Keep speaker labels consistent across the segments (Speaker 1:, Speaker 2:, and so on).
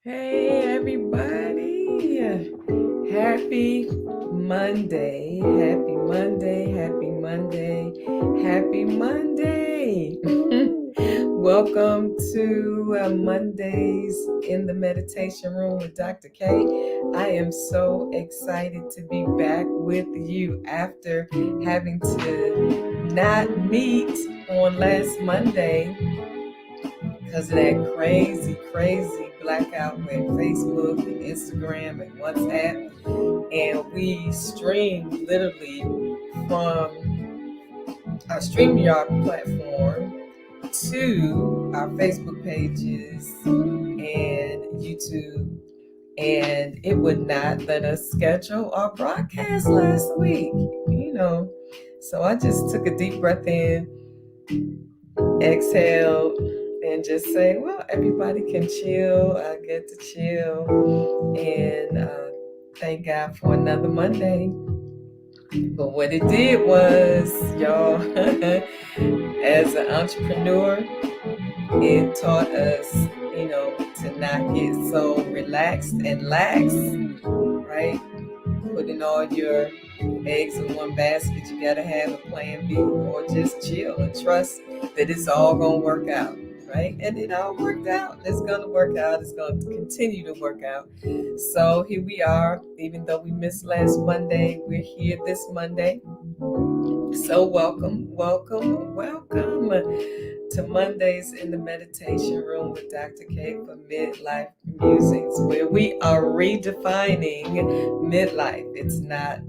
Speaker 1: Hey, everybody. Happy Monday. Happy Monday. Happy Monday. Happy Monday. Welcome to Mondays in the Meditation Room with Dr. K. I am so excited to be back with you after having to not meet on last Monday because of that crazy blackout with Facebook and Instagram and WhatsApp. And we streamed literally from our StreamYard platform to our Facebook pages and YouTube. And it would not let us schedule our broadcast last week, So I just took a deep breath in, exhale, and just say, well, everybody can chill. I get to chill. And thank God for another Monday. But what it did was, y'all, as an entrepreneur, it taught us, to not get so relaxed and lax, right? Putting all your eggs in one basket. You got to have a plan B, or just chill and trust that it's all going to work out, right? And it all worked out. It's going to work out. It's going to continue to work out. So here we are. Even though we missed last Monday, we're here this Monday. So welcome to Mondays in the Meditation Room with Dr. K for Midlife Musings, where we are redefining midlife. It's not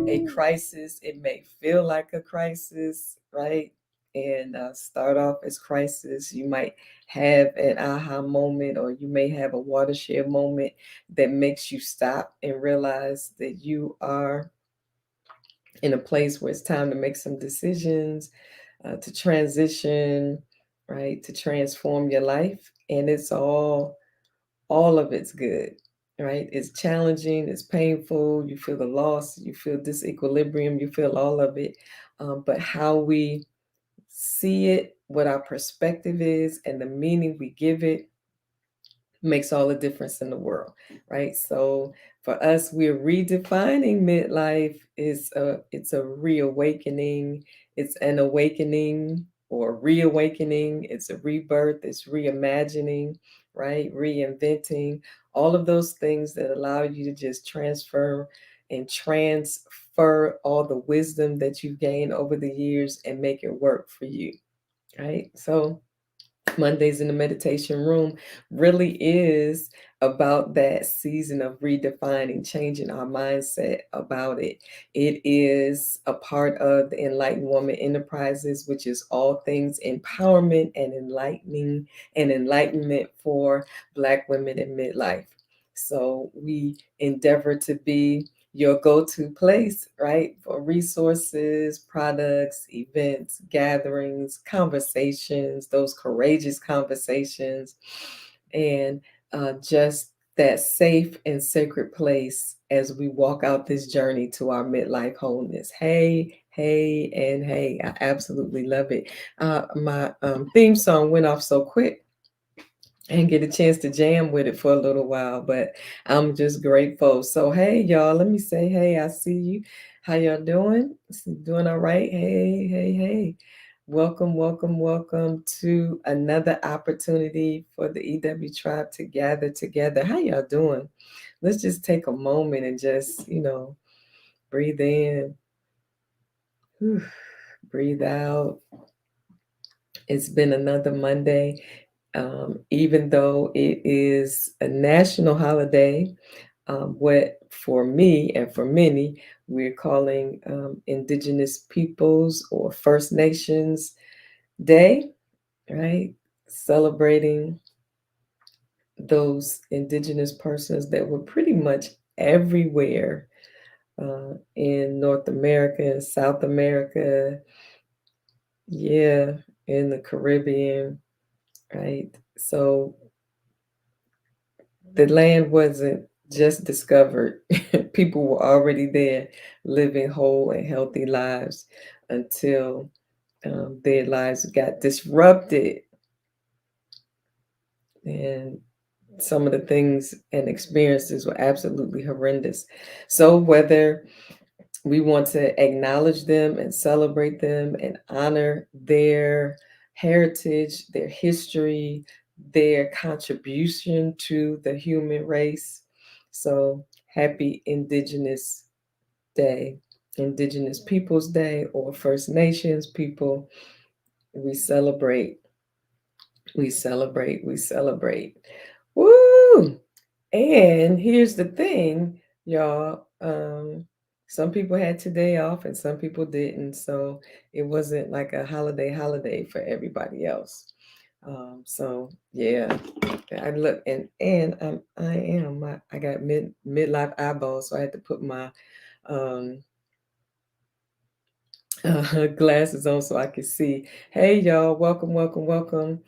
Speaker 1: a crisis. It may feel like a crisis, right? And start off as crisis. You might have an aha moment, or you may have a watershed moment that makes you stop and realize that you are in a place where it's time to make some decisions, to transition, right? To transform your life. And it's all of it's good, right? It's challenging, it's painful, you feel the loss, you feel disequilibrium, you feel all of it. But how we see it, what our perspective is, and the meaning we give it makes all the difference in the world, right? So for us, we're redefining midlife. It's a reawakening, it's an awakening or reawakening, it's a rebirth, it's reimagining, right? Reinventing, all of those things that allow you to just transfer and transfer all the wisdom that you've gained over the years and make it work for you, right? So Mondays in the Meditation Room really is about that season of redefining, changing our mindset about it. It is a part of the Enlightened Woman Enterprises, which is all things empowerment and enlightening and enlightenment for Black women in midlife. So we endeavor to be your go-to place, right? For resources, products, events, gatherings, conversations, those courageous conversations, and just that safe and sacred place as we walk out this journey to our midlife wholeness. Hey, hey, and hey, I absolutely love it. My theme song went off so quick and get a chance to jam with it for a little while, but I'm just grateful. So hey, y'all, let me say hey. I see you. How y'all doing? Doing all right? Hey, hey, hey. Welcome to another opportunity for the EW tribe to gather together. How y'all doing? Let's just take a moment and just, breathe in, whew, breathe out. It's been another Monday. Even though it is a national holiday, what for me and for many, we're calling Indigenous Peoples or First Nations Day, right? Celebrating those Indigenous persons that were pretty much everywhere in North America and South America, yeah, in the Caribbean, right? So the land wasn't just discovered. People were already there living whole and healthy lives until their lives got disrupted. And some of the things and experiences were absolutely horrendous. So whether we want to acknowledge them and celebrate them and honor their heritage, their history, their contribution to the human race. So happy Indigenous Day, Indigenous Peoples Day, or First Nations people. We celebrate, we celebrate, we celebrate. Woo! And here's the thing, y'all. Some people had today off and some people didn't. So it wasn't like a holiday for everybody else. So yeah, I look and I got midlife eyeballs, so I had to put my um glasses on so I could see. Hey y'all, welcome, welcome, welcome.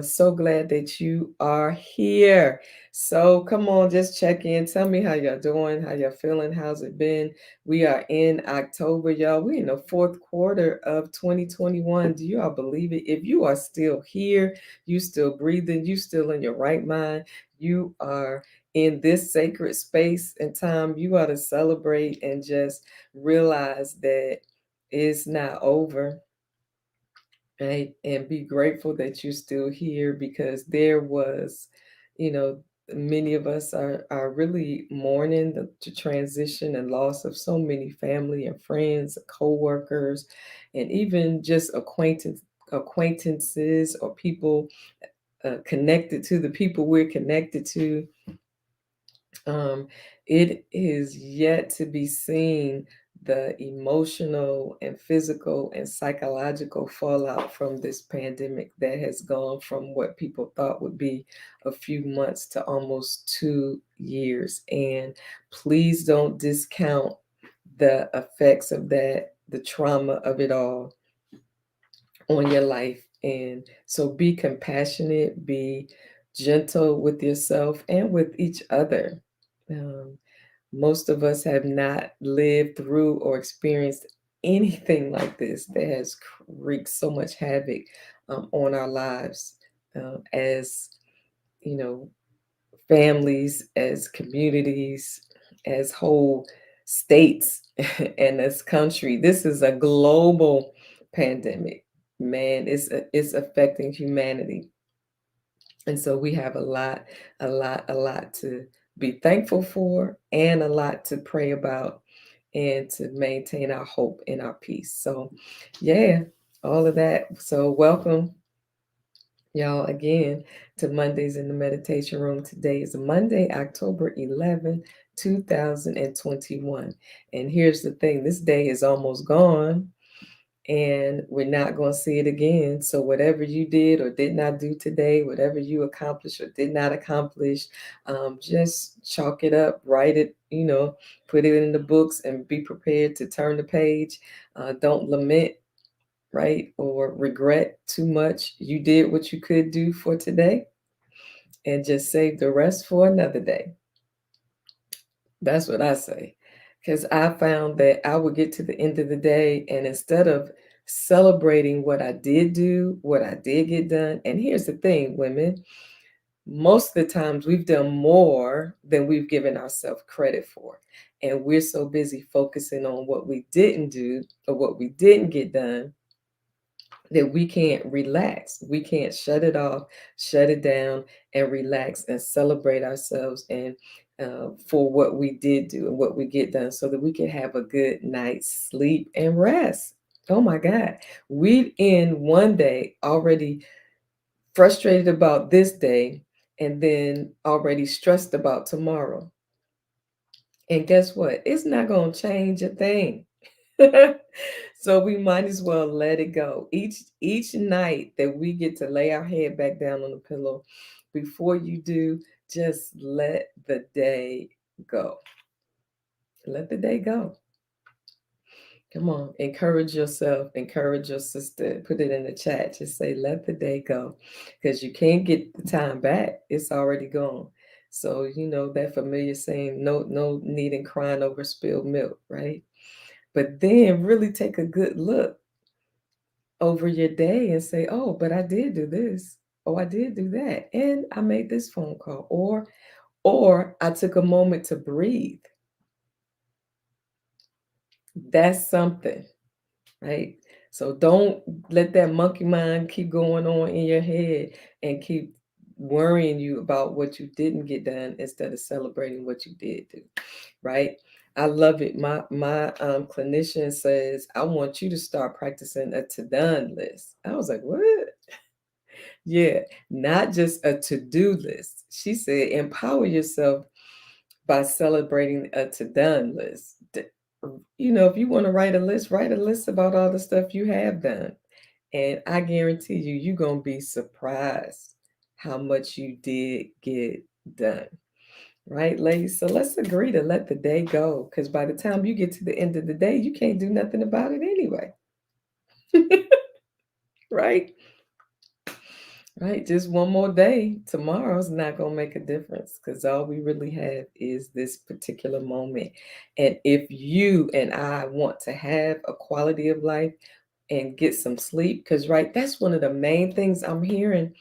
Speaker 1: So glad that you are here. So come on, just check in. Tell me how y'all doing, how y'all feeling, how's it been? We are in October, y'all. We in the fourth quarter of 2021. Do you all believe it? If you are still here, you still breathing, you still in your right mind, you are in this sacred space and time, you ought to celebrate and just realize that it's not over, right? And be grateful that you're still here because there was, you know, many of us are really mourning the transition and loss of so many family and friends, co-workers, and even just acquaintances or people connected to the people we're connected to. um, it is yet to be seen the emotional and physical and psychological fallout from this pandemic that has gone from what people thought would be a few months to almost 2 years. And please don't discount the effects of that, the trauma of it all on your life. And so be compassionate, be gentle with yourself and with each other. Um, most of us have not lived through or experienced anything like this that has wreaked so much havoc on our lives, as you know, families, as communities, as whole states, and as country. This is a global pandemic, man. It's affecting humanity, and so we have a lot to be thankful for, and a lot to pray about, and to maintain our hope and our peace. So, yeah, all of that. So, welcome, y'all, again to Mondays in the Meditation Room. Today is Monday, October 11th, 2021. And here's the thing, this day is almost gone, and we're not going to see it again. So, whatever you did or did not do today, whatever you accomplished or did not accomplish, just chalk it up, write it, put it in the books, and be prepared to turn the page. Don't lament, right, or regret too much. You did what you could do for today, and just save the rest for another day. That's what I say. Because I found that I would get to the end of the day, and instead of celebrating what I did do, what I did get done, and here's the thing, women, most of the times we've done more than we've given ourselves credit for. And we're so busy focusing on what we didn't do or what we didn't get done that we can't relax. We can't shut it off, shut it down, and relax and celebrate ourselves and for what we did do and what we get done so that we can have a good night's sleep and rest. Oh my God. We in one day already frustrated about this day and then already stressed about tomorrow. And guess what? It's not going to change a thing. So we might as well let it go. Each night that we get to lay our head back down on the pillow, before you do, just let the day go. Let the day go. Come on, encourage yourself, encourage your sister, put it in the chat. Just say, let the day go. Because you can't get the time back. It's already gone. So, that familiar saying, no need in crying over spilled milk, right? But then really take a good look over your day and say, oh, but I did do this. Oh, I did do that. And I made this phone call. Or I took a moment to breathe. That's something, right? So don't let that monkey mind keep going on in your head and keep worrying you about what you didn't get done instead of celebrating what you did do, right? I love it. My clinician says, I want you to start practicing a to done list. I was like, what? Yeah, not just a to do list. She said, empower yourself by celebrating a to done list. You know, if you want to write a list about all the stuff you have done. And I guarantee you, you're going to be surprised how much you did get done. Right, ladies? So let's agree to let the day go, because by the time you get to the end of the day, you can't do nothing about it anyway. Right? Right, just one more day. Tomorrow's not going to make a difference because all we really have is this particular moment. And if you and I want to have a quality of life and get some sleep, because, right, that's one of the main things I'm hearing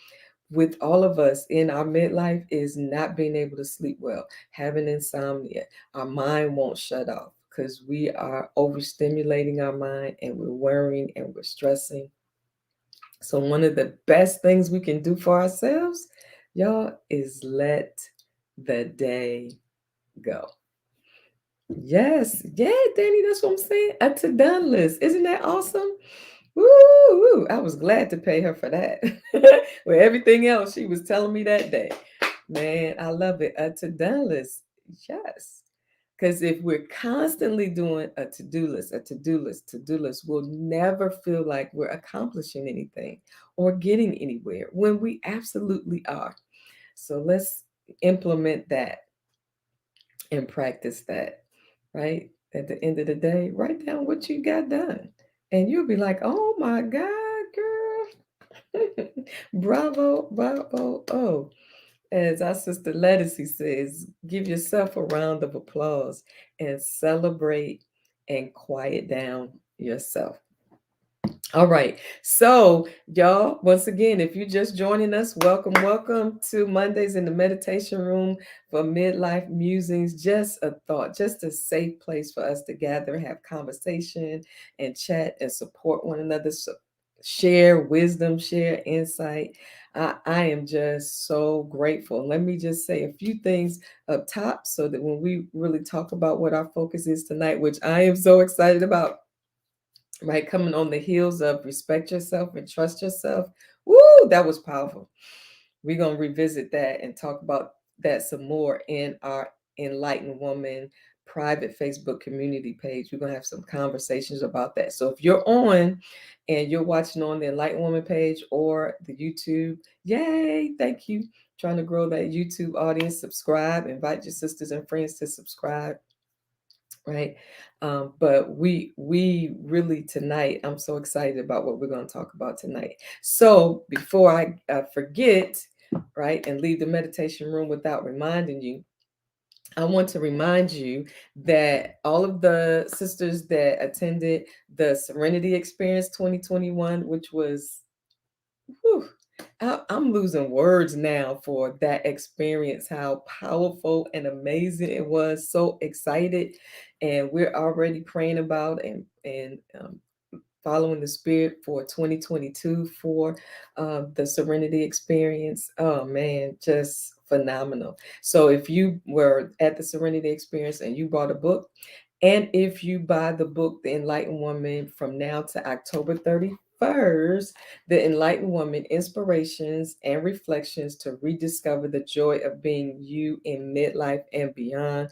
Speaker 1: with all of us in our midlife is not being able to sleep well, having insomnia. Our mind won't shut off because we are overstimulating our mind and we're worrying and we're stressing. So, one of the best things we can do for ourselves, y'all, is let the day go. Yes, yeah, Danny, that's what I'm saying. A to done list. Isn't that awesome? Woo! I was glad to pay her for that. With everything else she was telling me that day. Man, I love it. A to done list. Yes. Because if we're constantly doing a to do list, to do list, we'll never feel like we're accomplishing anything or getting anywhere when we absolutely are. So let's implement that and practice that, right? At the end of the day, write down what you got done. And you'll be like, oh my God, girl. Bravo, bravo. Oh, as our sister Letticy says, give yourself a round of applause and celebrate and quiet down yourself. All right. So, y'all, once again, if you're just joining us, welcome, welcome to Mondays in the Meditation Room for Midlife Musings. Just a thought, just a safe place for us to gather, have conversation and chat and support one another. So share wisdom, share insight. I am just so grateful. Let me just say a few things up top so that when we really talk about what our focus is tonight, which I am so excited about, right? Coming on the heels of respect yourself and trust yourself. Woo, that was powerful. We're going to revisit that and talk about that some more in our Enlightened Woman private Facebook community page. We're going to have some conversations about that. So if you're on and you're watching on the Enlightened Woman page or the YouTube, yay, thank you. Trying to grow that YouTube audience. Subscribe, invite your sisters and friends to subscribe, right? But we really tonight, I'm so excited about what we're going to talk about tonight. So before I forget, right, and leave the meditation room without reminding you, I want to remind you that all of the sisters that attended the Serenity Experience 2021, which was, whew, I'm losing words now for that experience, how powerful and amazing it was. So excited. And we're already praying about and following the spirit for 2022 for the Serenity Experience. Oh man, just phenomenal. So if you were at the Serenity Experience and you bought a book, and if you buy the book, The Enlightened Woman, from now to October 31st, The Enlightened Woman, Inspirations and Reflections to Rediscover the Joy of Being You in Midlife and Beyond.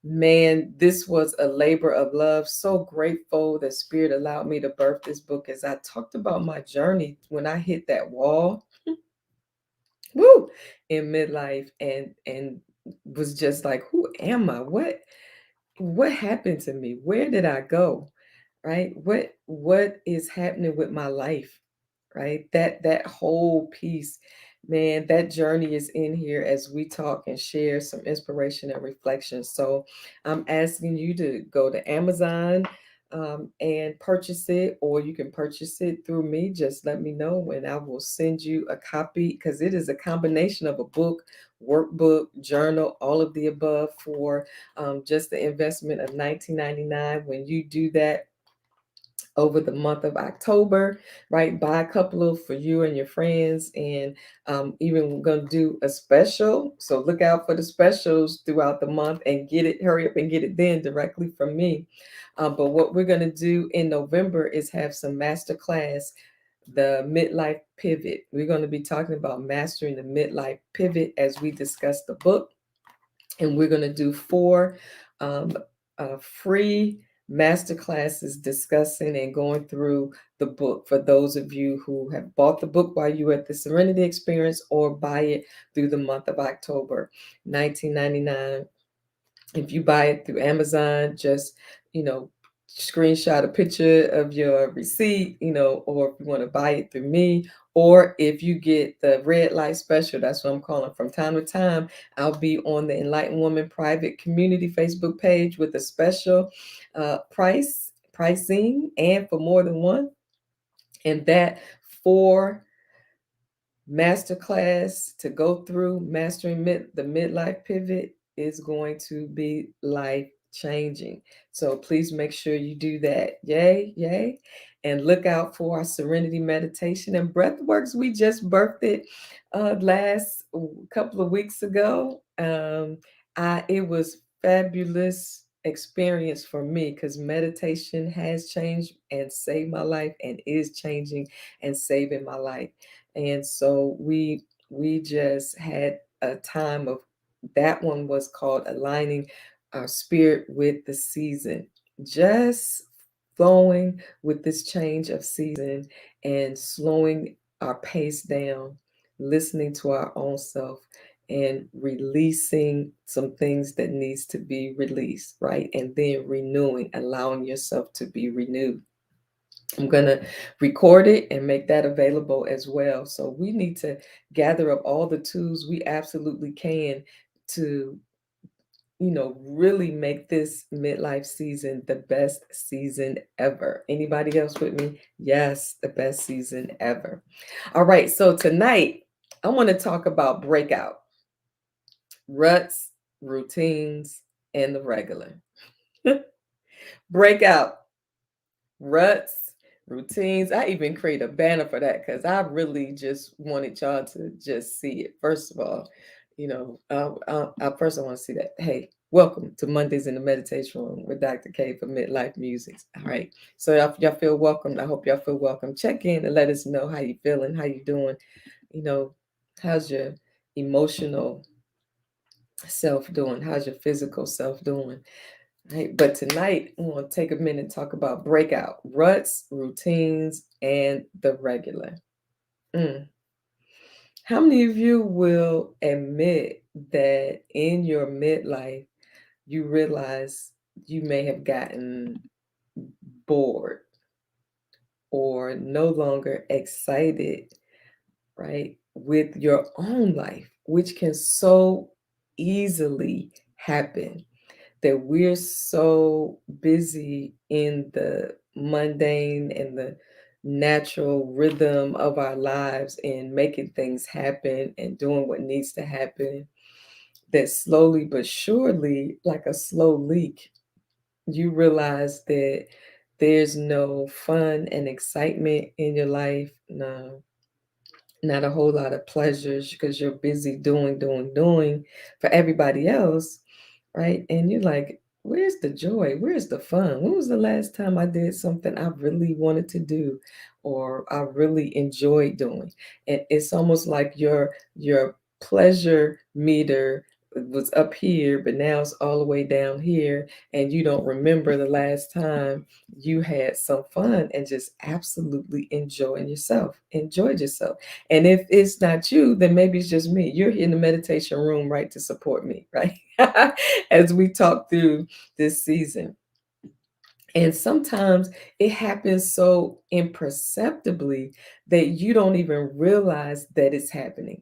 Speaker 1: Man, this was a labor of love. So grateful that Spirit allowed me to birth this book as I talked about my journey when I hit that wall, woo, in midlife and was just like, who am I? What happened to me? Where did I go? Right? What is happening with my life? Right? That whole piece, man, that journey is in here as we talk and share some inspiration and reflection. So I'm asking you to go to Amazon, and purchase it, or you can purchase it through me. Just let me know and I will send you a copy, because it is a combination of a book, workbook, journal, all of the above, for just the investment of $19.99. When you do that over the month of October, right? Buy a couple of for you and your friends, and even we're gonna do a special. So look out for the specials throughout the month and get it. Hurry up and get it then directly from me. But what we're gonna do in November is have some master class, the midlife pivot. We're going to be talking about mastering the midlife pivot as we discuss the book, and we're going to do four um, free master classes discussing and going through the book for those of you who have bought the book while you were at the Serenity Experience, or buy it through the month of October. $19.99. If you buy it through Amazon, just, you know, screenshot a picture of your receipt, or if you want to buy it through me, or if you get the red light special, that's what I'm calling. From time to time, I'll be on the Enlightened Woman private community Facebook page with a special pricing, and for more than one. And that for masterclass to go through mastering the midlife pivot is going to be life changing. So please make sure you do that. Yay, yay. And look out for our serenity meditation and breath works. We just birthed it last couple of weeks ago. It was fabulous experience for me, because meditation has changed and saved my life, and is changing and saving my life. And so we just had a time of, that one was called aligning our spirit with the season, just flowing with this change of season, and slowing our pace down, listening to our own self, and releasing some things that needs to be released, right? And then renewing, allowing yourself to be renewed. I'm going to record it and make that available as well. So we need to gather up all the tools we absolutely can to, really make this midlife season the best season ever. Anybody else with me? Yes, the best season ever. All right. So tonight, I want to talk about breakout, ruts, routines, and the regular. Breakout, ruts, routines. I even create a banner for that, because I really just wanted y'all to just see it. First of all, first I want to see that. Hey, welcome to Mondays in the Meditation Room with Dr. K for Midlife Musings. All right. So y'all feel welcome. I hope y'all feel welcome. Check in and let us know how you feeling, how you doing. You know, how's your emotional self doing? How's your physical self doing? Right, but tonight we want to take a minute and talk about breakout, ruts, routines, and the regular. Mm. How many of you will admit that in your midlife you realize you may have gotten bored or no longer excited, right, with your own life, which can so easily happen? That we're so busy in the mundane and the natural rhythm of our lives, and making things happen and doing what needs to happen, that slowly but surely, like a slow leak, you realize that there's no fun and excitement in your life. No, not a whole lot of pleasures, because you're busy doing for everybody else, right? And you're like, where's the joy? Where's the fun? When was the last time I did something I really wanted to do, or I really enjoyed doing? And it's almost like your pleasure meter was up here, but now it's all the way down here, and you don't remember the last time you had some fun and just absolutely enjoyed yourself. And if it's not you, then maybe it's just me. You're in the meditation room, right, to support me, right? As we talk through this season. And sometimes it happens so imperceptibly that you don't even realize that it's happening.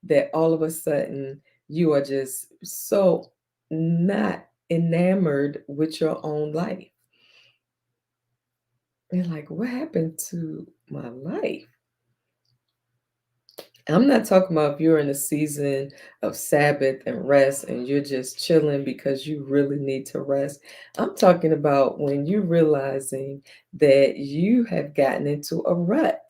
Speaker 1: That all of a sudden you are just so not enamored with your own life. And like, what happened to my life? I'm not talking about if you're in a season of Sabbath and rest and you're just chilling because you really need to rest. I'm talking about when you're realizing that you have gotten into a rut,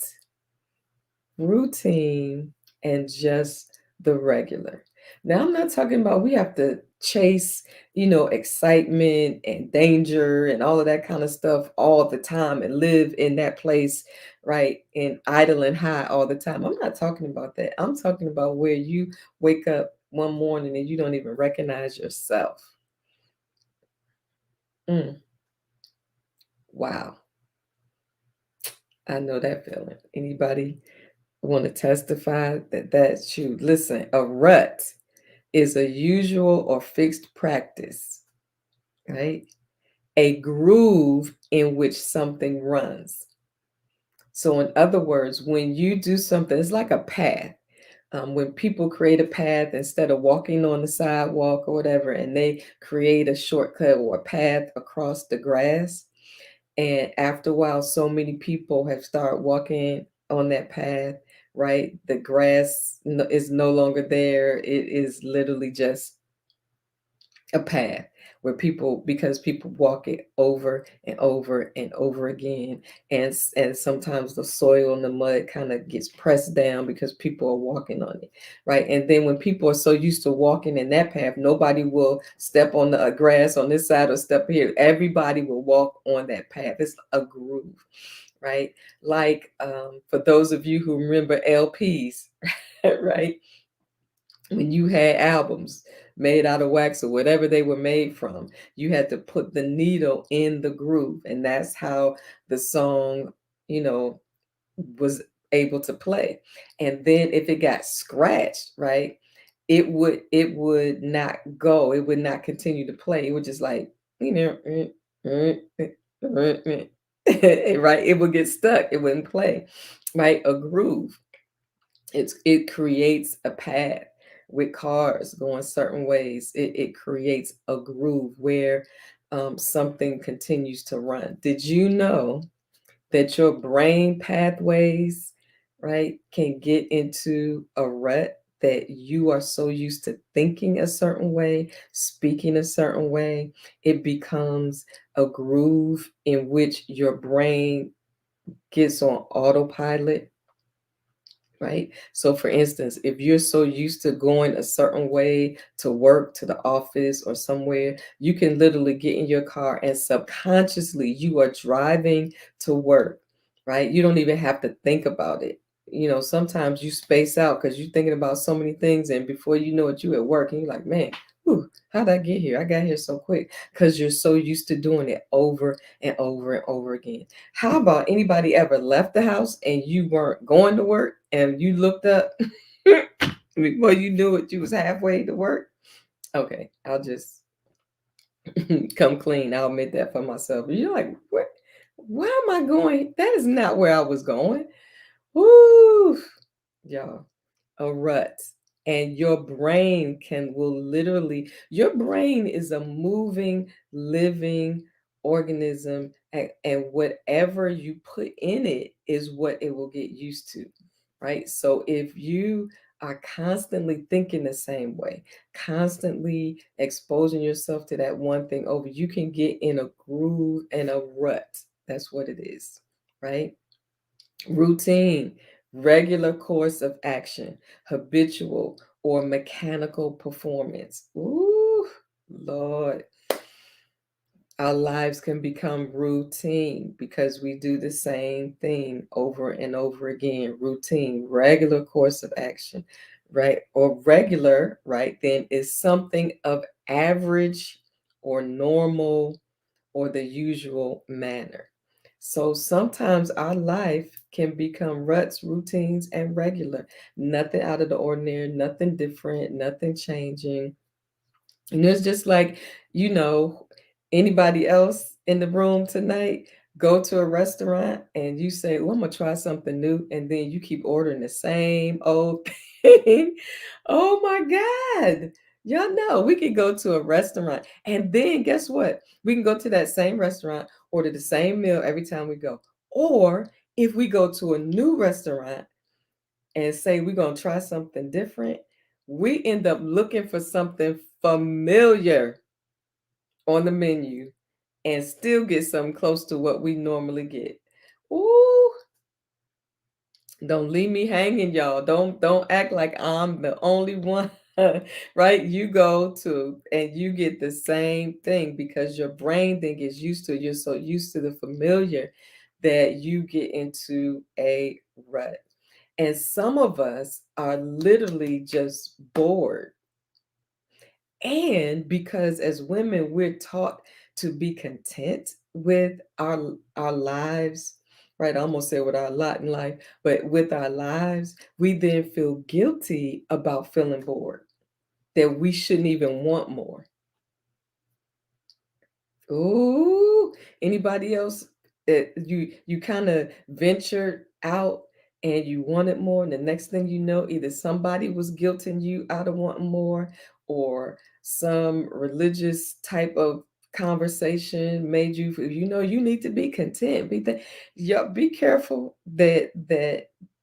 Speaker 1: routine, and just the regular. Now, I'm not talking about we have to chase, excitement and danger and all of that kind of stuff all the time and live in that place, right? And idle and high all the time. I'm not talking about that. I'm talking about where you wake up one morning and you don't even recognize yourself. Mm, wow. I know that feeling. Anybody want to testify that that's you? Listen, a rut is a usual or fixed practice, right? A groove in which something runs. So, in other words, when you do something, it's like a path. When people create a path instead of walking on the sidewalk or whatever, and they create a shortcut or a path across the grass, and after a while, so many people have started walking on that path, right? The grass is no longer there. It is literally just a path where people because people walk it over and over and over again, and sometimes the soil and the mud kind of gets pressed down because people are walking on it, right? And then when people are so used to walking in that path, nobody will step on the grass on this side or step here. Everybody will walk on that path. It's a groove, right? Like, for those of you who remember LPs, right? When you had albums made out of wax or whatever they were made from, you had to put the needle in the groove, and that's how the song, you know, was able to play. And then if it got scratched, right, it would not go, it would not continue to play. It would just like, you know, right, it would get stuck, it wouldn't play, right? A groove, it creates a path with cars going certain ways. It creates a groove where something continues to run. Did you know that your brain pathways, right, can get into a rut that you are so used to thinking a certain way, speaking a certain way, it becomes a groove in which your brain gets on autopilot, right? So, for instance, if you're so used to going a certain way to work, to the office, or somewhere, you can literally get in your car and subconsciously you are driving to work, right? You don't even have to think about it. Sometimes you space out because you're thinking about so many things, and before you know it, you at work and you're like, man, whew, how'd I get here? I got here so quick because you're so used to doing it over and over and over again. How about anybody ever left the house and you weren't going to work and you looked up before you knew it, you was halfway to work? Okay, I'll just come clean. I'll admit that for myself. You're like, where am I going? That is not where I was going. Woo, y'all, a rut. And your brain your brain is a moving, living organism, and whatever you put in it is what it will get used to, right? So if you are constantly thinking the same way, constantly exposing yourself to that one thing over, you can get in a groove and a rut. That's what it is, right? Routine, regular course of action, habitual or mechanical performance. Ooh, Lord, our lives can become routine because we do the same thing over and over again. Routine, regular course of action, right? Or regular, right? Then is something of average or normal or the usual manner. So sometimes our life can become ruts, routines, and regular. Nothing out of the ordinary, nothing different, nothing changing. And it's just like, you know, anybody else in the room tonight, go to a restaurant and you say, "Oh, I'm gonna try something new," and then you keep ordering the same old thing. Oh my God. Y'all know we can go to a restaurant and then guess what? We can go to that same restaurant, order the same meal every time we go. Or if we go to a new restaurant and say we're going to try something different, we end up looking for something familiar on the menu and still get something close to what we normally get. Ooh, don't leave me hanging, y'all. Don't act like I'm the only one. Right? You go to and you get the same thing because your brain then gets used to it. You're so used to the familiar that you get into a rut. And some of us are literally just bored. And because as women, we're taught to be content with our lives, right? I almost said with our lot in life, but with our lives, we then feel guilty about feeling bored, that we shouldn't even want more. Ooh, anybody else that you kind of ventured out and you wanted more, and the next thing you know, either somebody was guilting you out of wanting more, or some religious type of conversation made you feel, you need to be content. Yeah, be careful that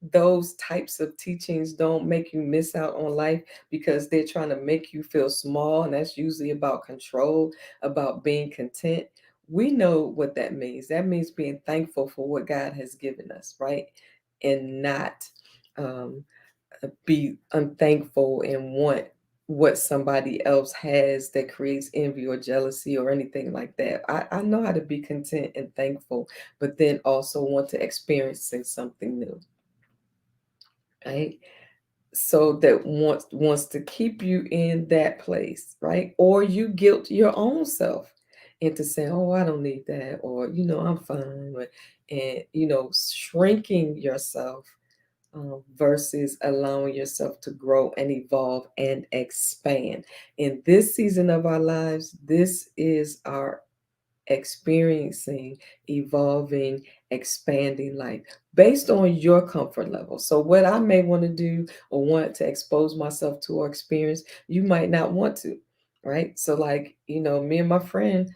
Speaker 1: those types of teachings don't make you miss out on life because they're trying to make you feel small, and that's usually about control, about being content. We know what that means. That means being thankful for what God has given us, right? And not um, be unthankful and want what somebody else has that creates envy or jealousy or anything like that. I know how to be content and thankful, but then also want to experience something new, right? So that wants to keep you in that place, right? Or you guilt your own self into saying, oh, I don't need that, or I'm fine, and shrinking yourself, versus allowing yourself to grow and evolve and expand. In this season of our lives, this is our experiencing, evolving, expanding life based on your comfort level. So, what I may want to do or want to expose myself to or experience, you might not want to, right? So, like, me and my friend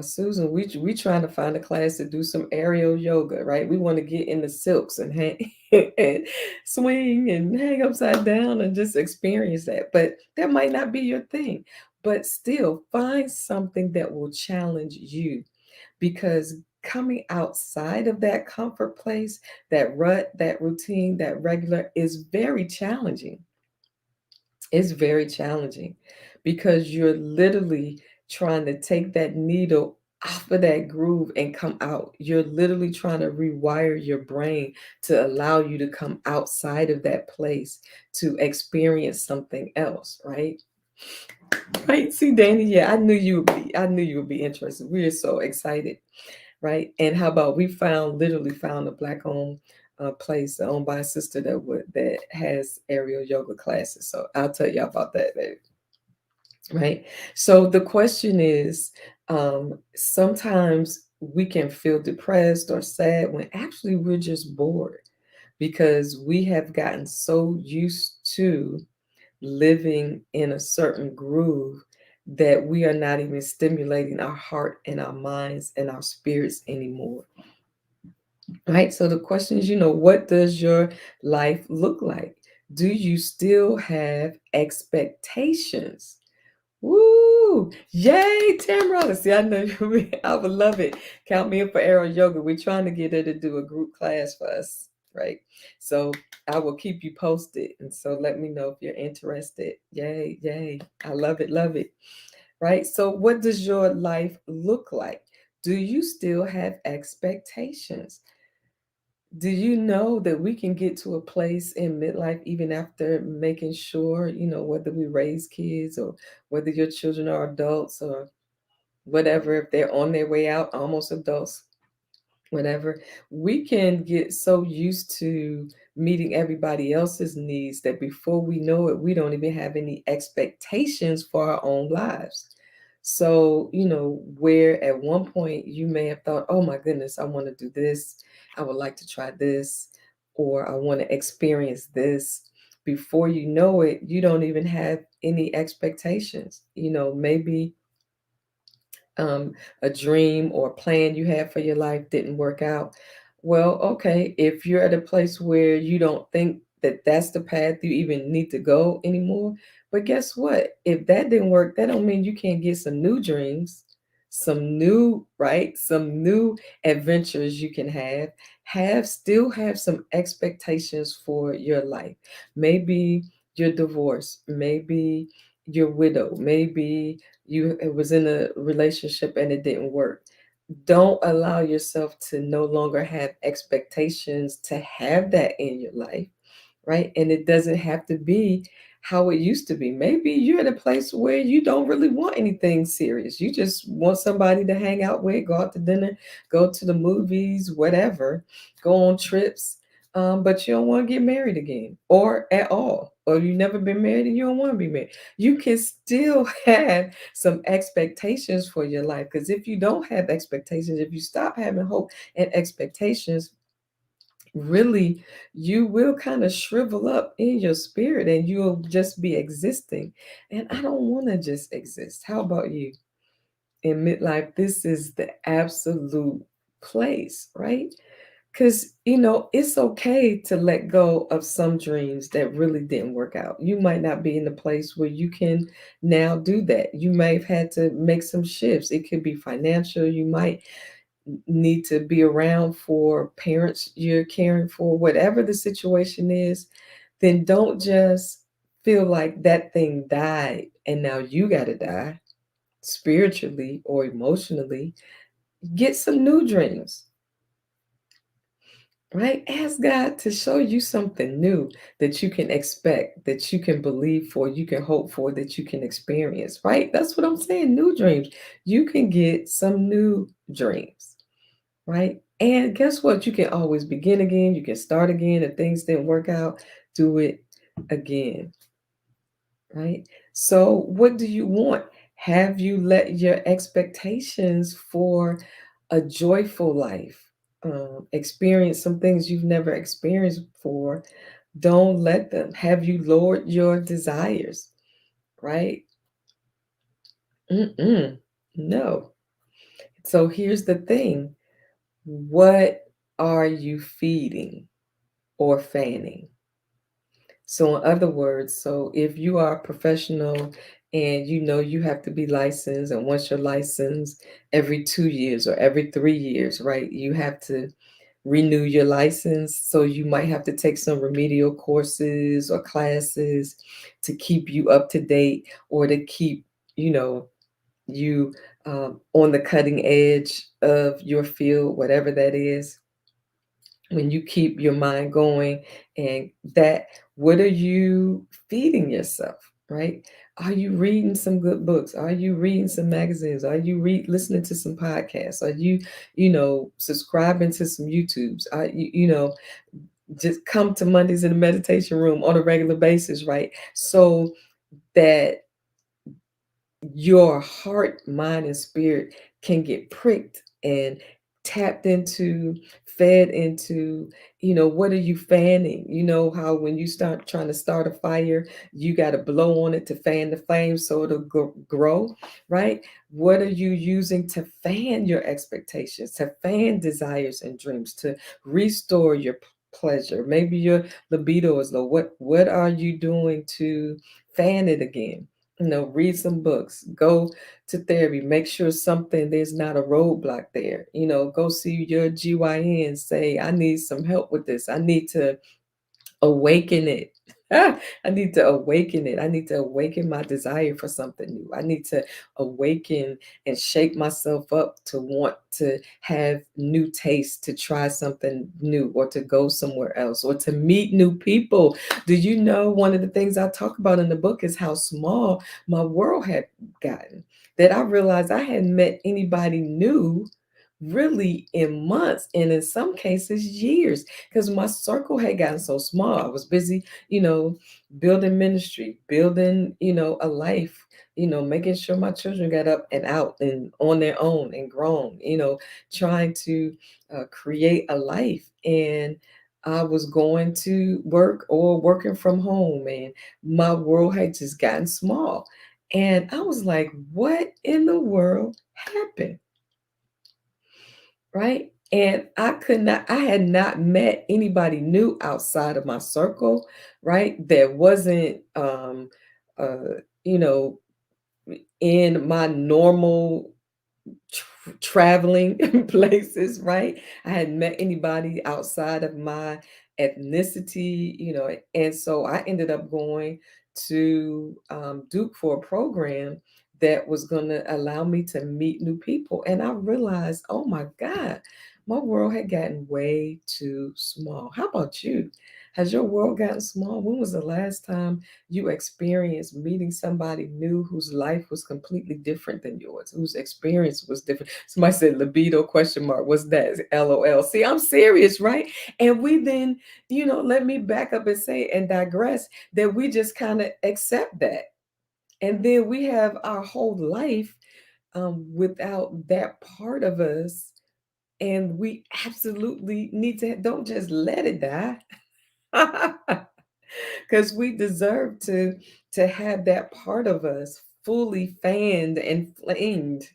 Speaker 1: Susan, we trying to find a class to do some aerial yoga, right? We want to get in the silks and hang and swing and hang upside down and just experience that. But that might not be your thing, but still find something that will challenge you, because coming outside of that comfort place, that rut, that routine, that regular is very challenging. It's very challenging because you're literally trying to take that needle off of that groove and come out. You're literally trying to rewire your brain to allow you to come outside of that place to experience something else, right? Right. See, Danny, yeah, I knew you would be interested. We're so excited, right? And how about we literally found a black owned place owned by a sister that has aerial yoga classes. So I'll tell you about that, baby. Right. So the question is, sometimes we can feel depressed or sad when actually we're just bored because we have gotten so used to living in a certain groove that we are not even stimulating our heart and our minds and our spirits anymore. Right? So the question is, what does your life look like? Do you still have expectations? Woo! Yay, Tamara. See, I know I would love it. Count me in for Aero Yoga. We're trying to get her to do a group class for us, right? So I will keep you posted. And so let me know if you're interested. Yay, yay. I love it, love it. Right? So what does your life look like? Do you still have expectations? Do you know that we can get to a place in midlife even after making sure, whether we raise kids or whether your children are adults or whatever, if they're on their way out, almost adults, whatever, we can get so used to meeting everybody else's needs that before we know it, we don't even have any expectations for our own lives. So, where at one point you may have thought, oh my goodness, I want to do this, I would like to try this, or I want to experience this. Before you know it, you don't even have any expectations. Maybe um, a dream or plan you had for your life didn't work out, Well, okay, if you're at a place where you don't think that that's the path you even need to go anymore, but guess what? If that didn't work, that don't mean you can't get some new dreams, some new, right? Some new adventures you can still have some expectations for your life. Maybe you're divorced, maybe you're widowed, maybe you was in a relationship and it didn't work. Don't allow yourself to no longer have expectations to have that in your life, right? And it doesn't have to be how it used to be. Maybe you're at a place where you don't really want anything serious. You just want somebody to hang out with, go out to dinner, go to the movies, whatever, go on trips. But you don't want to get married again or at all. Or you've never been married and you don't want to be married. You can still have some expectations for your life. Because if you don't have expectations, if you stop having hope and expectations, really you will kind of shrivel up in your spirit and you'll just be existing. And I don't want to just exist. How about you? In midlife, this is the absolute place, right? Because it's okay to let go of some dreams that really didn't work out. You might not be in the place where you can now do that. You may have had to make some shifts. It could be financial. You might need to be around for parents you're caring for, whatever the situation is. Then don't just feel like that thing died and now you got to die spiritually or emotionally. Get some new dreams, right? Ask God to show you something new that you can expect, that you can believe for, you can hope for, that you can experience, right? That's what I'm saying. New dreams. You can get some new dreams, right? And guess what? You can always begin again. You can start again. If things didn't work out, do it again, right? So, what do you want? Have you let your expectations for a joyful life, experience some things you've never experienced before? Don't let them. Have you lowered your desires, right? Mm-mm. No. So, here's the thing, what are you feeding or fanning? So, in other words, so if you are a professional and you know you have to be licensed, and once you're licensed every 2 years or every 3 years, right, you have to renew your license. So, you might have to take some remedial courses or classes to keep you up to date or to keep, you know, you on the cutting edge of your field, whatever that is. When you keep your mind going, and that, what are you feeding yourself, right? Are you reading some good books? Are you reading some magazines? Are you listening to some podcasts? Are you, subscribing to some YouTubes? Are you, just come to Mondays in the meditation room on a regular basis, right? So that your heart, mind, and spirit can get pricked and tapped into, fed into. What are you fanning? You know how when you start trying to start a fire, you got to blow on it to fan the flame so it'll grow, right? What are you using to fan your expectations, to fan desires and dreams, to restore your pleasure? Maybe your libido is low. What are you doing to fan it again? Read some books, go to therapy, make sure there's not a roadblock there. Go see your GYN, say, I need some help with this. I need to awaken it. I need to awaken it. I need to awaken my desire for something new. I need to awaken and shake myself up to want to have new tastes, to try something new, or to go somewhere else, or to meet new people. Do you know one of the things I talk about in the book is how small my world had gotten? That I realized I hadn't met anybody new really in months, and in some cases years, because my circle had gotten so small. I was busy, building ministry, building, a life, making sure my children got up and out and on their own and grown, trying to create a life. And I was going to work or working from home, and my world had just gotten small. And I was like, what in the world happened? Right? And I had not met anybody new outside of my circle, right? That wasn't, you know, in my normal traveling places, right? I hadn't met anybody outside of my ethnicity, and so I ended up going to Duke for a program that was going to allow me to meet new people. And I realized, oh my God, my world had gotten way too small. How about you? Has your world gotten small? When was the last time you experienced meeting somebody new whose life was completely different than yours, whose experience was different? Somebody said libido question mark. What's that? LOL. See, I'm serious, right? And we then, let me back up and say and digress that we just kind of accept that. And then we have our whole life without that part of us. And we absolutely need to, don't just let it die. Because we deserve to have that part of us fully fanned and flamed,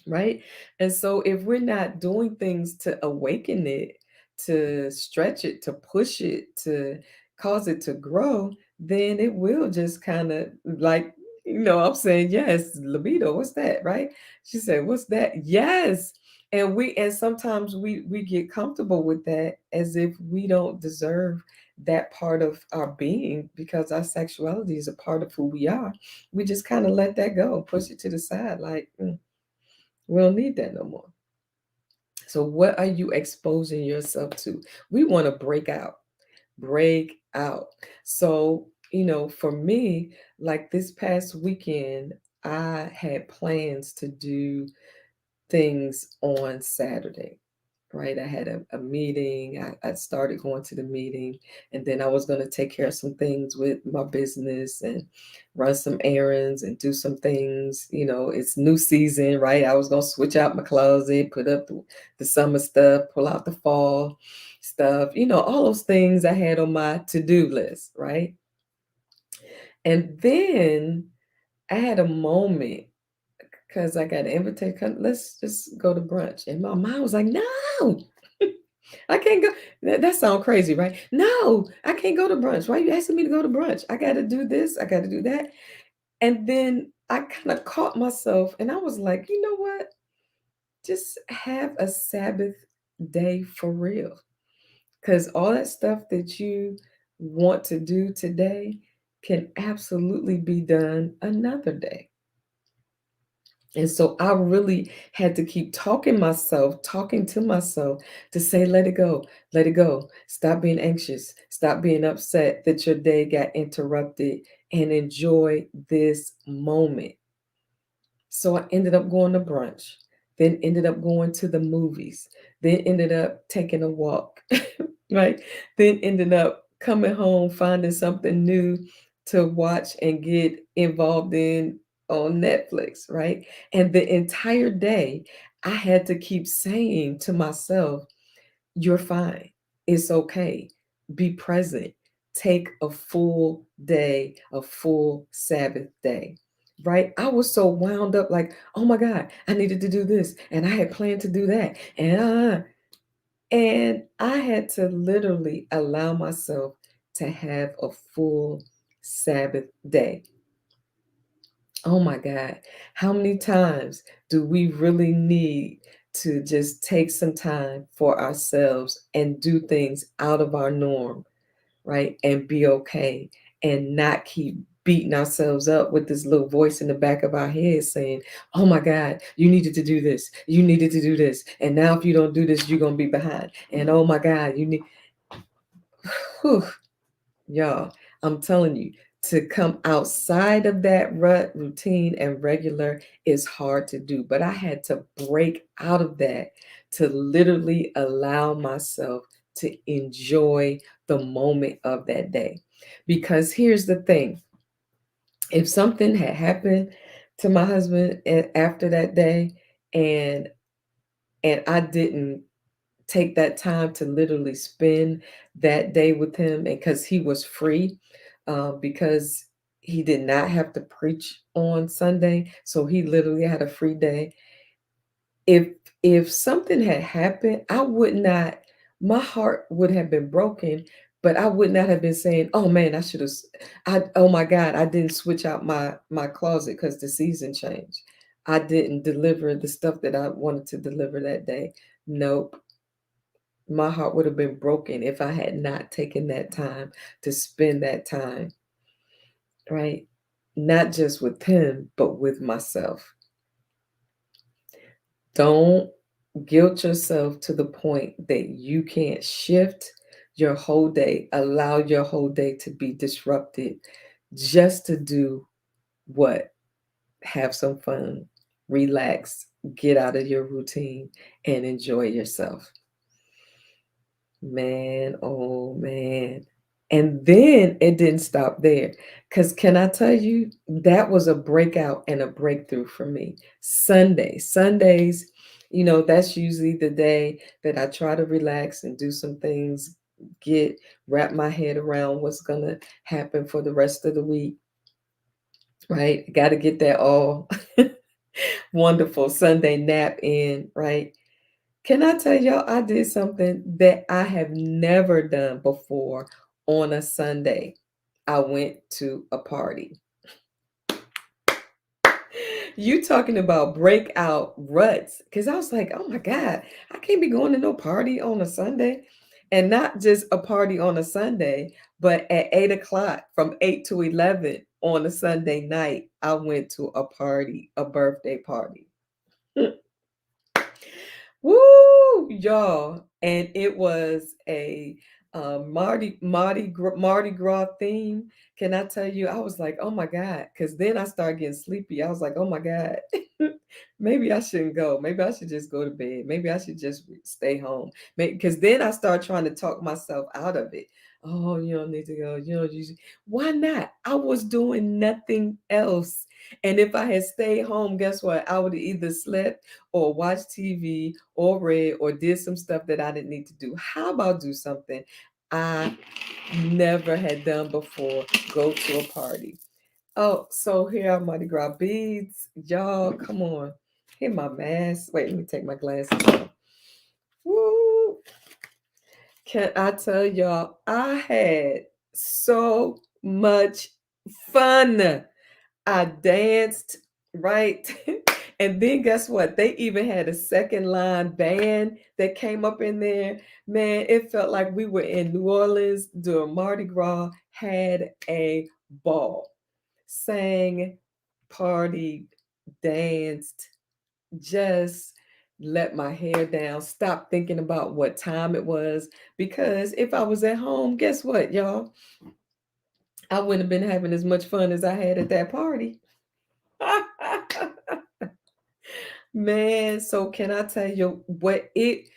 Speaker 1: right? And so if we're not doing things to awaken it, to stretch it, to push it, to cause it to grow, then it will just kind of like, I'm saying, yes, libido, what's that, right? She said, what's that? Yes. And sometimes we get comfortable with that as if we don't deserve that part of our being because our sexuality is a part of who we are. We just kind of let that go, push it to the side, like, we don't need that no more. So, what are you exposing yourself to? We want to break out, break out. So, for me, like this past weekend, I had plans to do things on Saturday, right? I had a meeting. I started going to the meeting, and then I was going to take care of some things with my business and run some errands and do some things. It's new season, right? I was going to switch out my closet, put up the summer stuff, pull out the fall stuff, all those things I had on my to-do list, right? And then I had a moment because I got an invitation. Let's just go to brunch. And my mom was like, no, I can't go. That sounds crazy, right? No, I can't go to brunch. Why are you asking me to go to brunch? I got to do this. I got to do that. And then I kind of caught myself and I was like, you know what? Just have a Sabbath day for real. Because all that stuff that you want to do today can absolutely be done another day. And so I really had to keep talking to myself to say, let it go, let it go. Stop being anxious, stop being upset that your day got interrupted, and enjoy this moment. So I ended up going to brunch, then ended up going to the movies, then ended up taking a walk, right? Then ended up coming home, finding something new to watch and get involved in on Netflix, right? And the entire day, I had to keep saying to myself, you're fine. It's okay. Be present. Take a full day, a full Sabbath day. Right? I was so wound up, like, oh my God, I needed to do this. And I had planned to do that. And I had to literally allow myself to have a full Sabbath day. Oh my God. How many times do we really need to just take some time for ourselves and do things out of our norm, right? And be okay and not keep beating ourselves up with this little voice in the back of our head saying, oh my God, you needed to do this. You needed to do this. And now if you don't do this, you're going to be behind. And oh my God, you need, whew, y'all, I'm telling you, to come outside of that rut routine and regular is hard to do. But I had to break out of that to literally allow myself to enjoy the moment of that day. Because here's the thing, if something had happened to my husband after that day and I didn't take that time to literally spend that day with him, and because he was free, because he did not have to preach on Sunday, so he literally had a free day. if if something had happened, I would not, my heart would have been broken, but I would not have been saying, "Oh man, I should have, oh my God, I didn't switch out my closet because the season changed. I didn't deliver the stuff that I wanted to deliver that day." Nope. My heart would have been broken if I had not taken that time to spend that time, right? Not just with him, but with myself. Don't guilt yourself to the point that you can't shift your whole day, allow your whole day to be disrupted just to do what? Have some fun, relax, get out of your routine, and enjoy yourself. Man, oh man. And then it didn't stop there. Because can I tell you, that was a breakout and a breakthrough for me. Sundays, that's usually the day that I try to relax and do some things, get wrap my head around what's gonna happen for the rest of the week, right? Got to get that all wonderful Sunday nap in, right? Can I tell y'all, I did something that I have never done before on a Sunday. I went to a party. You talking about breakout ruts? Because I was like, oh my God, I can't be going to no party on a Sunday. And not just a party on a Sunday, but at 8 o'clock, from 8 to 11 on a Sunday night, I went to a party, a birthday party. Woo, y'all. And it was a Mardi Gras theme. Can I tell you, I was like, oh my God. Because then I started getting sleepy. I was like, oh my God, maybe I shouldn't go. Maybe I should just go to bed. Maybe I should just stay home. Because then I started trying to talk myself out of it. Oh, you don't need to go. Why not? I was doing nothing else. And if I had stayed home, guess what? I would have either slept or watched TV or read or did some stuff that I didn't need to do. How about do something I never had done before? Go to a party. Oh, so here are Mardi Gras beads. Y'all, come on. Here my mask. Wait, let me take my glasses off. Woo! Can I tell y'all, I had so much fun. I danced, right? And then guess what? They even had a second line band that came up in there. Man, it felt like we were in New Orleans during Mardi Gras, had a ball, sang, partied, danced, just let my hair down, stop thinking about what time it was. Because if I was at home, guess what, y'all? I wouldn't have been having as much fun as I had at that party. Man, so can I tell you what it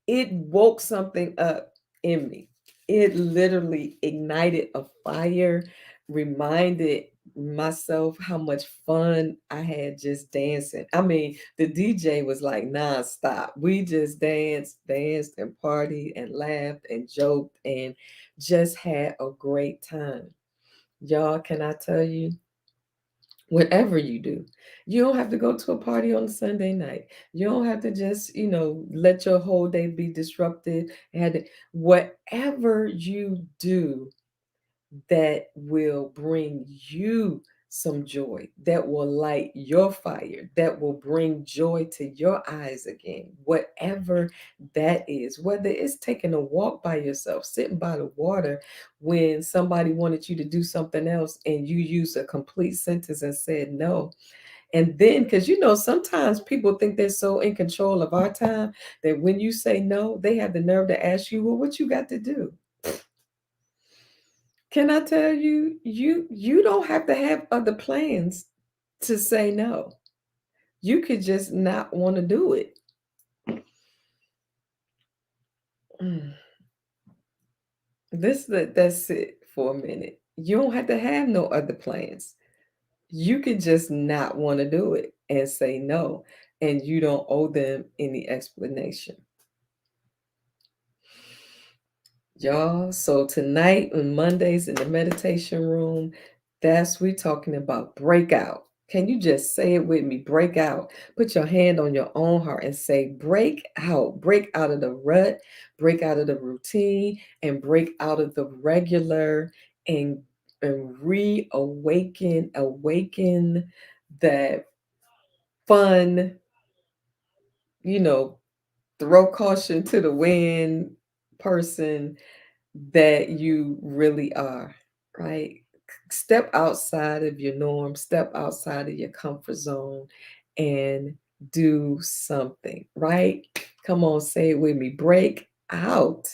Speaker 1: woke something up in me. It literally ignited a fire, reminded myself how much fun I had just dancing. I mean, the DJ was like nonstop. We just danced and partied and laughed and joked and just had a great time. Y'all, can I tell you? Whatever you do, you don't have to go to a party on Sunday night. You don't have to just, let your whole day be disrupted. And whatever you do that will bring you some joy, that will light your fire, that will bring joy to your eyes again, whatever that is, whether it's taking a walk by yourself, sitting by the water when somebody wanted you to do something else and you used a complete sentence and said no. And then, because sometimes people think they're so in control of our time that when you say no, they have the nerve to ask you, well, what you got to do? Can I tell you, you don't have to have other plans to say no. You could just not want to do it. Mm. That's it for a minute. You don't have to have no other plans. You could just not want to do it and say no, and you don't owe them any explanation. Y'all, so tonight on Mondays in the meditation room, that's we talking about breakout. Can you just say it with me? Break out. Put your hand on your own heart and say, break out. Break out of the rut, break out of the routine, and break out of the regular and awaken that fun, you know, throw caution to the wind person that you really are, right? Step outside of your norm, step outside of your comfort zone, and do something, right? Come on, say it with me. Break out.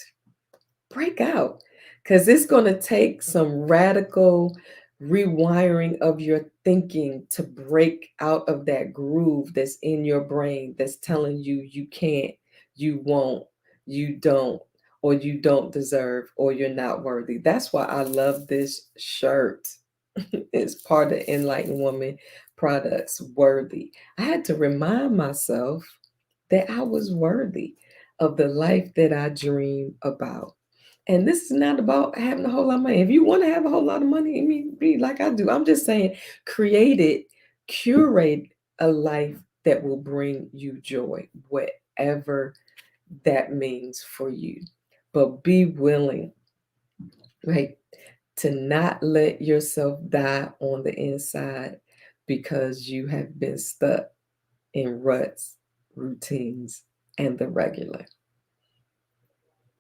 Speaker 1: Because it's going to take some radical rewiring of your thinking to break out of that groove that's in your brain that's telling you you can't, you won't, you don't, or you don't deserve, or you're not worthy. That's why I love this shirt. It's part of Enlightened Woman products, worthy. I had to remind myself that I was worthy of the life that I dream about. And this is not about having a whole lot of money. If you want to have a whole lot of money, I mean, be like I do. I'm just saying, curate a life that will bring you joy, whatever that means for you. But be willing, right, to not let yourself die on the inside because you have been stuck in ruts, routines, and the regular.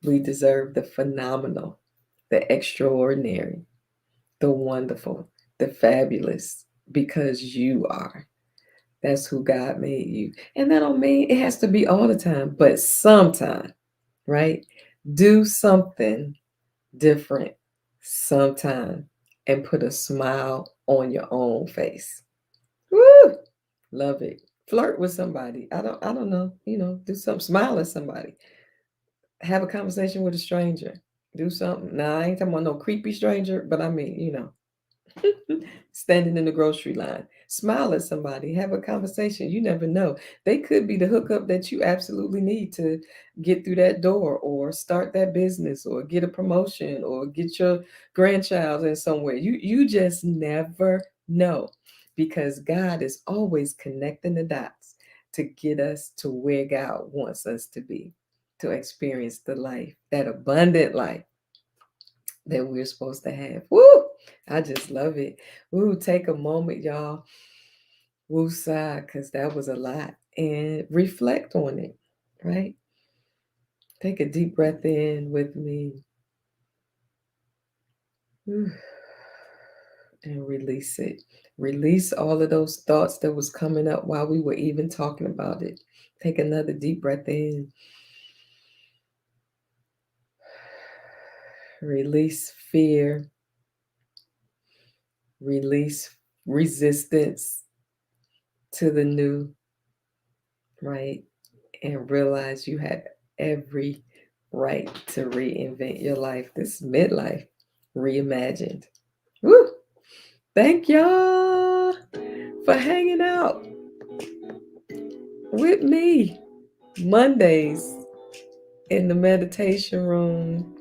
Speaker 1: We deserve the phenomenal, the extraordinary, the wonderful, the fabulous, because you are. That's who God made you. And that don't mean it has to be all the time, but sometime, right? Do something different sometime and put a smile on your own face. Woo! Love it. Flirt with somebody. I don't know, do something, smile at somebody. Have a conversation with a stranger. Do something. Now, I ain't talking about no creepy stranger, but I mean, standing in the grocery line. Smile at somebody, have a conversation. You never know. They could be the hookup that you absolutely need to get through that door or start that business or get a promotion or get your grandchild in somewhere. You just never know because God is always connecting the dots to get us to where God wants us to be, to experience the life, that abundant life that we're supposed to have. Woo! I just love it. Woo, take a moment, y'all. Woo sigh, because that was a lot. And reflect on it, right? Take a deep breath in with me. Woo, and release it. Release all of those thoughts that was coming up while we were even talking about it. Take another deep breath in. Release fear. Release resistance to the new, right? And realize you have every right to reinvent your life. This midlife reimagined. Woo! Thank y'all for hanging out with me Mondays in the meditation room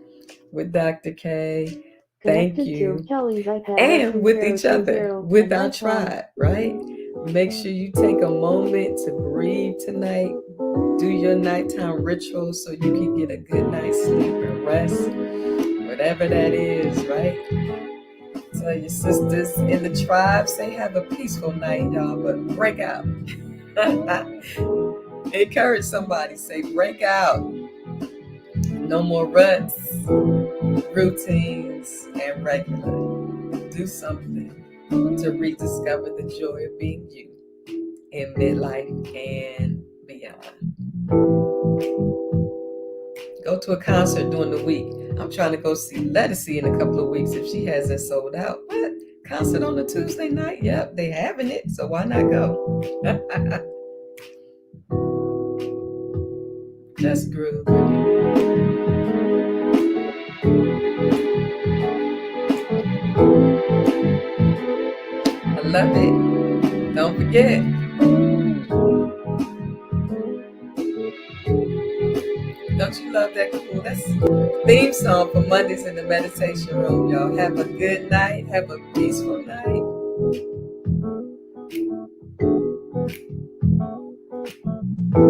Speaker 1: with Dr. K. Thank you. And with each other, with our tribe, right? Make sure you take a moment to breathe tonight. Do your nighttime ritual so you can get a good night's sleep and rest, whatever that is, right? Tell your sisters in the tribe, say have a peaceful night, y'all, but break out. Encourage somebody, say break out. No more ruts, routines, and regular. Do something to rediscover the joy of being you in midlife and beyond. Go to a concert during the week. I'm trying to go see Lettucey in a couple of weeks if she hasn't sold out. What? Concert on a Tuesday night? Yep, they having it, so why not go? Just groove. I love it. Don't forget. Don't you love that cool? That's theme song for Mondays in the meditation room, y'all. Have a good night. Have a peaceful night. Night,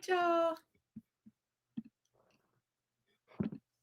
Speaker 1: y'all.